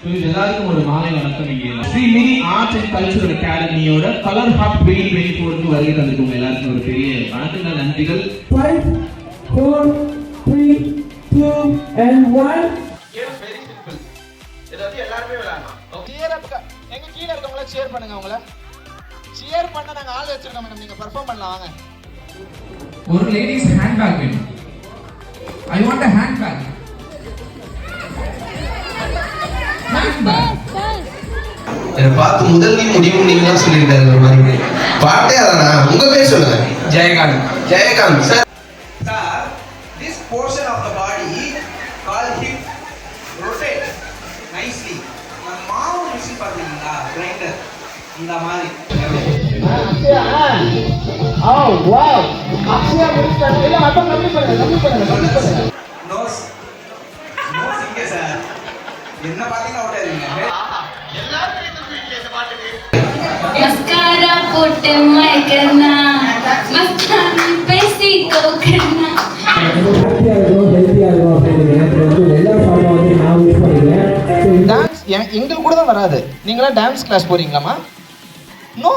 எல்லாருக்கும் ஒரு மாலை வணக்கம். இங்கே Sri mini arts and cultural அகாடமியோட கலர் ஹாப் 2024 வருகை தந்திருக்கோங்க. எல்லாருக்கும் ஒரு பெரிய வணக்கங்கள், நன்றிகள். 5 4 3 2 and 1. Game very simple. இத வந்து எல்லாரும் விளையாடலாம். சியர் அப் எங்க கீழ இருக்கவங்கள ஷேர் பண்ணுங்க. அவங்கள ஷேர் பண்ண நாங்க ஆள் வச்சிருக்கோம் மேடம். நீங்க பெர்ஃபார்ம் பண்ணலாம் வாங்க. ஒரு லேடிஸ் ஹேண்ட்பேக் வேணும். I want a handbag. என்ன பார்த்து முதல்ல முடிவு நீங்க தான் சொல்லிட்டாரு ஒரு மாதிரி. பாட்டே அதானா? உங்க பேர் சொல்லுங்க. Jayakanth. Jayakanth sir. Sir, this portion of the body called hip rotate nicely. நம்ம மாவு மிஷின் பாத்தீங்களா? கிரைண்டர் இந்த மாதிரி. Oh wow. அக்ஷயா முடிச்சாங்க. இல்ல அப்ப கம்மி பண்ணுங்க. நோஸ் இங்க சார். என்ன பாத்தீங்கன்னா ஓடாதீங்க. எல்லாரும் இந்த பாட்டுக்கு मस्कारा पोटे मैं करना मस्तानी पैसी को करना டான்ஸ் எங்களுக்கு கூட தான் வராது. நீங்களா டான்ஸ் கிளாஸ் போறீங்களாமா? நோ.